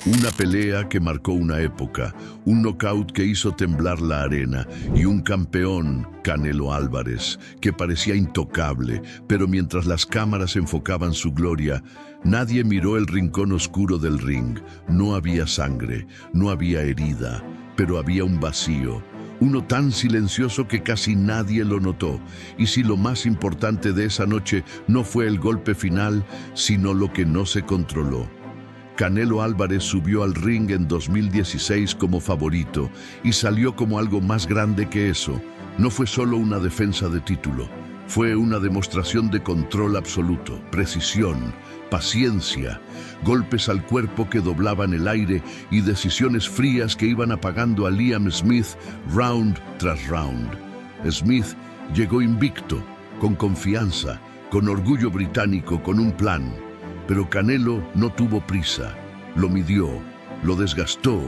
Una pelea que marcó una época, un knockout que hizo temblar la arena y un campeón, Canelo Álvarez, que parecía intocable, pero mientras las cámaras enfocaban su gloria, nadie miró el rincón oscuro del ring. No había sangre, no había herida, pero había un vacío. Uno tan silencioso que casi nadie lo notó. Y si lo más importante de esa noche no fue el golpe final, sino lo que no se controló. Canelo Álvarez subió al ring en 2016 como favorito y salió como algo más grande que eso. No fue solo una defensa de título, fue una demostración de control absoluto, precisión, paciencia, golpes al cuerpo que doblaban el aire y decisiones frías que iban apagando a Liam Smith round tras round. Smith llegó invicto, con confianza, con orgullo británico, con un plan. Pero Canelo no tuvo prisa, lo midió, lo desgastó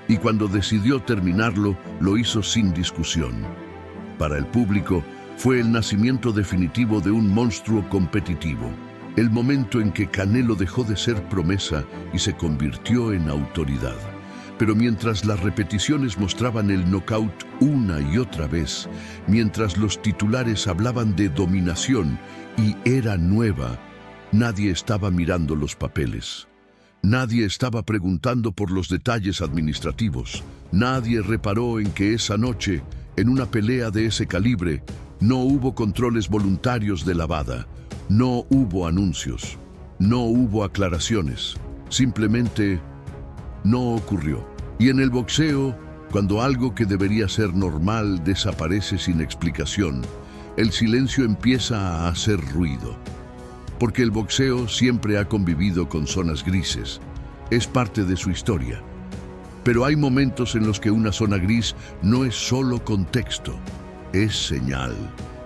y cuando decidió terminarlo, lo hizo sin discusión. Para el público, fue el nacimiento definitivo de un monstruo competitivo, el momento en que Canelo dejó de ser promesa y se convirtió en autoridad. Pero mientras las repeticiones mostraban el knockout una y otra vez, mientras los titulares hablaban de dominación y era nueva, nadie estaba mirando los papeles. Nadie estaba preguntando por los detalles administrativos. Nadie reparó en que esa noche, en una pelea de ese calibre, no hubo controles voluntarios de lavada, no hubo anuncios, no hubo aclaraciones. Simplemente no ocurrió. Y en el boxeo, cuando algo que debería ser normal desaparece sin explicación, el silencio empieza a hacer ruido. Porque el boxeo siempre ha convivido con zonas grises. Es parte de su historia. Pero hay momentos en los que una zona gris no es solo contexto, es señal.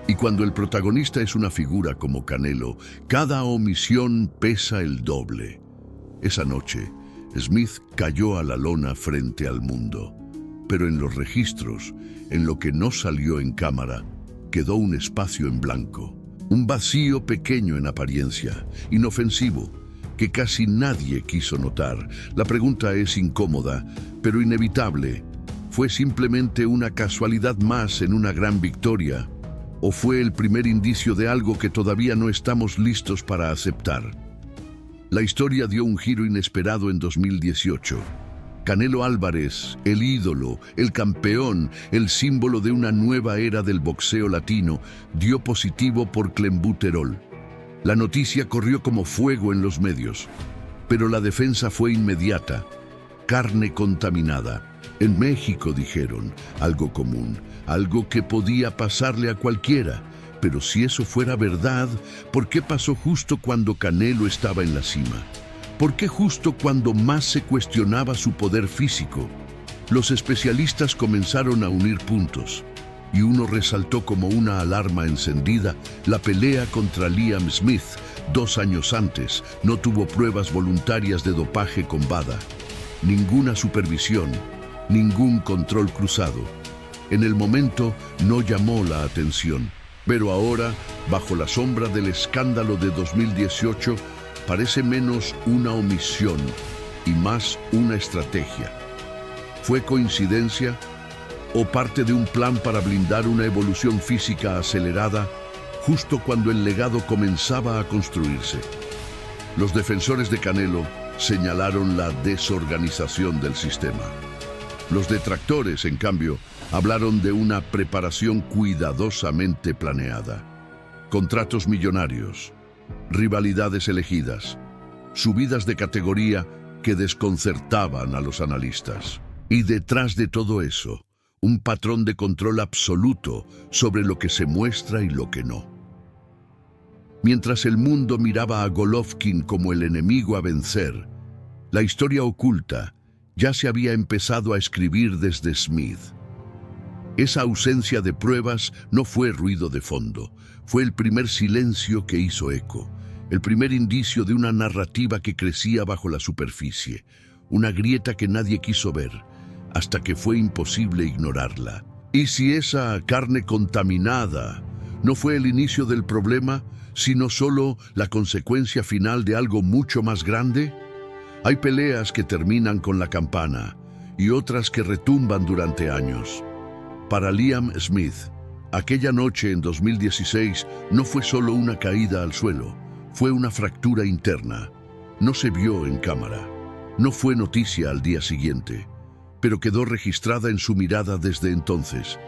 Y cuando el protagonista es una figura como Canelo, cada omisión pesa el doble. Esa noche, Smith cayó a la lona frente al mundo. Pero en los registros, en lo que no salió en cámara, quedó un espacio en blanco. Un vacío pequeño en apariencia, inofensivo, que casi nadie quiso notar. La pregunta es incómoda, pero inevitable. ¿Fue simplemente una casualidad más en una gran victoria? ¿O fue el primer indicio de algo que todavía no estamos listos para aceptar? La historia dio un giro inesperado en 2018. Canelo Álvarez, el ídolo, el campeón, el símbolo de una nueva era del boxeo latino, dio positivo por clenbuterol. La noticia corrió como fuego en los medios, pero la defensa fue inmediata. Carne contaminada. En México dijeron, algo común, algo que podía pasarle a cualquiera. Pero si eso fuera verdad, ¿por qué pasó justo cuando Canelo estaba en la cima? ¿Por qué justo cuando más se cuestionaba su poder físico? Los especialistas comenzaron a unir puntos, y uno resaltó como una alarma encendida la pelea contra Liam Smith 2 años antes. No tuvo pruebas voluntarias de dopaje con WADA, ninguna supervisión, ningún control cruzado. En el momento no llamó la atención, pero ahora, bajo la sombra del escándalo de 2018, parece menos una omisión y más una estrategia. ¿Fue coincidencia o parte de un plan para blindar una evolución física acelerada justo cuando el legado comenzaba a construirse? Los defensores de Canelo señalaron la desorganización del sistema. Los detractores, en cambio, hablaron de una preparación cuidadosamente planeada. Contratos millonarios, rivalidades elegidas, subidas de categoría que desconcertaban a los analistas. Y detrás de todo eso, un patrón de control absoluto sobre lo que se muestra y lo que no. Mientras el mundo miraba a Golovkin como el enemigo a vencer, la historia oculta ya se había empezado a escribir desde Smith. Esa ausencia de pruebas no fue ruido de fondo, fue el primer silencio que hizo eco, el primer indicio de una narrativa que crecía bajo la superficie, una grieta que nadie quiso ver, hasta que fue imposible ignorarla. ¿Y si esa carne contaminada no fue el inicio del problema, sino solo la consecuencia final de algo mucho más grande? Hay peleas que terminan con la campana y otras que retumban durante años. Para Liam Smith, aquella noche en 2016 no fue solo una caída al suelo, fue una fractura interna. No se vio en cámara, no fue noticia al día siguiente, pero quedó registrada en su mirada desde entonces.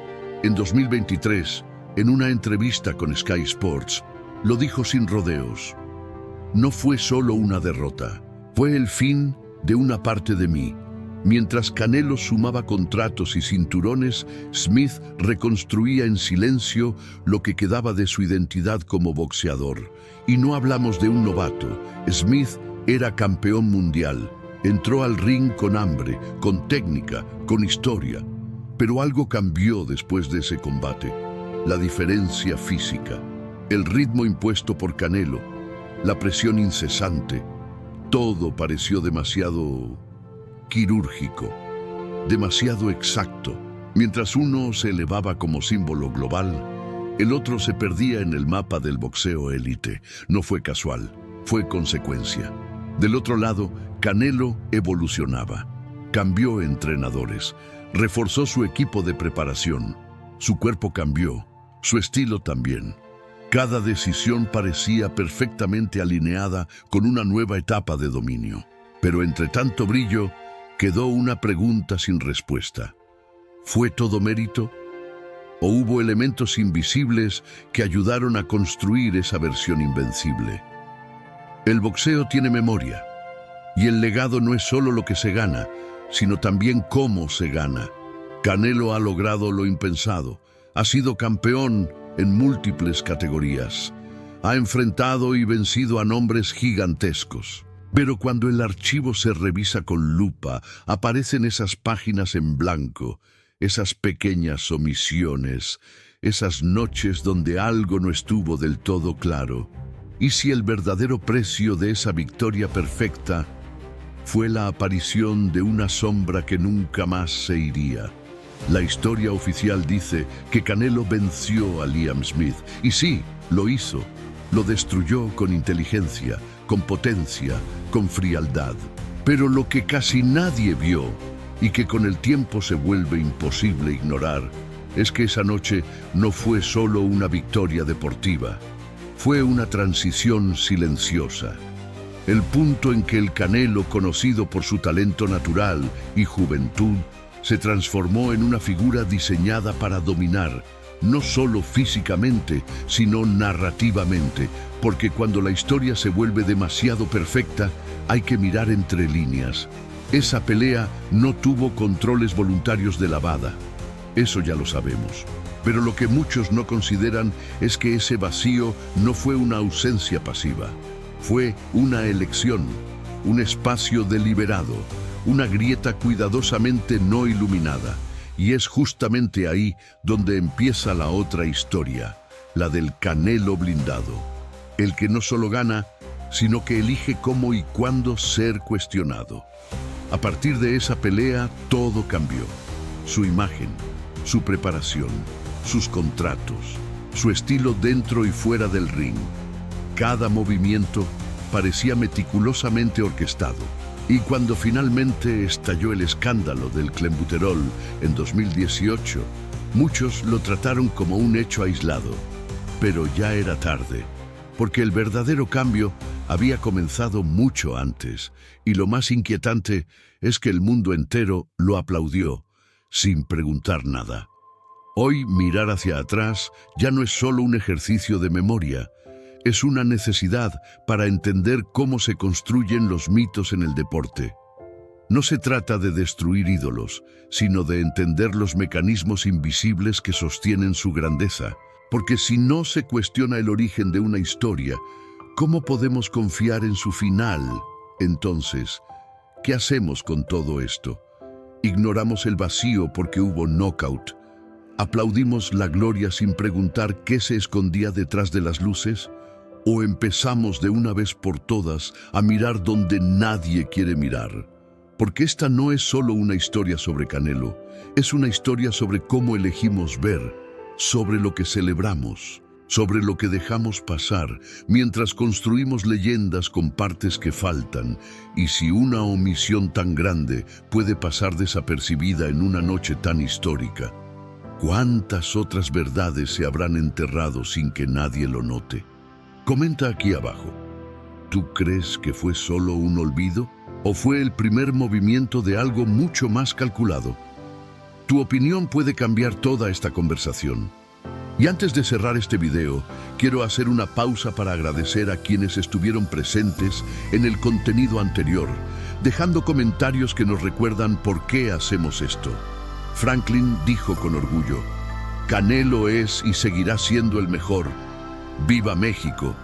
En 2023, en una entrevista con Sky Sports, lo dijo sin rodeos. No fue solo una derrota, fue el fin de una parte de mí. Mientras Canelo sumaba contratos y cinturones, Smith reconstruía en silencio lo que quedaba de su identidad como boxeador. Y no hablamos de un novato. Smith era campeón mundial. Entró al ring con hambre, con técnica, con historia. Pero algo cambió después de ese combate. La diferencia física, el ritmo impuesto por Canelo, la presión incesante. Todo pareció demasiado quirúrgico, demasiado exacto. Mientras uno se elevaba como símbolo global, el otro se perdía en el mapa del boxeo élite. No fue casual, fue consecuencia. Del otro lado, Canelo evolucionaba. Cambió entrenadores, reforzó su equipo de preparación. Su cuerpo cambió, su estilo también. Cada decisión parecía perfectamente alineada con una nueva etapa de dominio. Pero entre tanto brillo, quedó una pregunta sin respuesta. ¿Fue todo mérito? ¿O hubo elementos invisibles que ayudaron a construir esa versión invencible? El boxeo tiene memoria, y el legado no es solo lo que se gana, sino también cómo se gana. Canelo ha logrado lo impensado, ha sido campeón en múltiples categorías, ha enfrentado y vencido a nombres gigantescos. Pero cuando el archivo se revisa con lupa, aparecen esas páginas en blanco, esas pequeñas omisiones, esas noches donde algo no estuvo del todo claro. ¿Y si el verdadero precio de esa victoria perfecta fue la aparición de una sombra que nunca más se iría? La historia oficial dice que Canelo venció a Liam Smith, y sí, lo hizo. Lo destruyó con inteligencia, con potencia, con frialdad. Pero lo que casi nadie vio, y que con el tiempo se vuelve imposible ignorar, es que esa noche no fue solo una victoria deportiva, fue una transición silenciosa. El punto en que el Canelo, conocido por su talento natural y juventud, se transformó en una figura diseñada para dominar, no solo físicamente, sino narrativamente, porque cuando la historia se vuelve demasiado perfecta, hay que mirar entre líneas. Esa pelea no tuvo controles voluntarios de lavada, eso ya lo sabemos. Pero lo que muchos no consideran es que ese vacío no fue una ausencia pasiva, fue una elección, un espacio deliberado, una grieta cuidadosamente no iluminada. Y es justamente ahí donde empieza la otra historia, la del Canelo blindado. El que no solo gana, sino que elige cómo y cuándo ser cuestionado. A partir de esa pelea, todo cambió. Su imagen, su preparación, sus contratos, su estilo dentro y fuera del ring. Cada movimiento parecía meticulosamente orquestado. Y cuando finalmente estalló el escándalo del clenbuterol en 2018, muchos lo trataron como un hecho aislado. Pero ya era tarde, porque el verdadero cambio había comenzado mucho antes, y lo más inquietante es que el mundo entero lo aplaudió, sin preguntar nada. Hoy mirar hacia atrás ya no es solo un ejercicio de memoria, es una necesidad para entender cómo se construyen los mitos en el deporte. No se trata de destruir ídolos, sino de entender los mecanismos invisibles que sostienen su grandeza. Porque si no se cuestiona el origen de una historia, ¿cómo podemos confiar en su final? Entonces, ¿qué hacemos con todo esto? ¿Ignoramos el vacío porque hubo knockout? ¿Aplaudimos la gloria sin preguntar qué se escondía detrás de las luces? ¿O empezamos de una vez por todas a mirar donde nadie quiere mirar? Porque esta no es solo una historia sobre Canelo, es una historia sobre cómo elegimos ver, sobre lo que celebramos. sobre lo que dejamos pasar mientras construimos leyendas con partes que faltan, y si una omisión tan grande puede pasar desapercibida en una noche tan histórica, ¿cuántas otras verdades se habrán enterrado sin que nadie lo note? Comenta aquí abajo. ¿Tú crees que fue solo un olvido o fue el primer movimiento de algo mucho más calculado? Tu opinión puede cambiar toda esta conversación. Y antes de cerrar este video, quiero hacer una pausa para agradecer a quienes estuvieron presentes en el contenido anterior, dejando comentarios que nos recuerdan por qué hacemos esto. Franklin dijo con orgullo, Canelo es y seguirá siendo el mejor. ¡Viva México!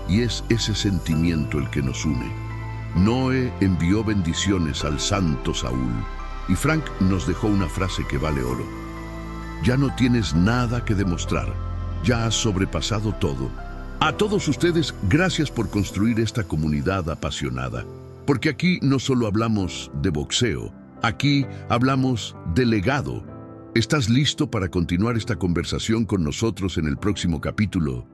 Y es ese sentimiento el que nos une. Noé envió bendiciones al santo Saúl y Frank nos dejó una frase que vale oro. Ya no tienes nada que demostrar, ya has sobrepasado todo. A todos ustedes, gracias por construir esta comunidad apasionada, porque aquí no solo hablamos de boxeo, aquí hablamos de legado. ¿Estás listo para continuar esta conversación con nosotros en el próximo capítulo?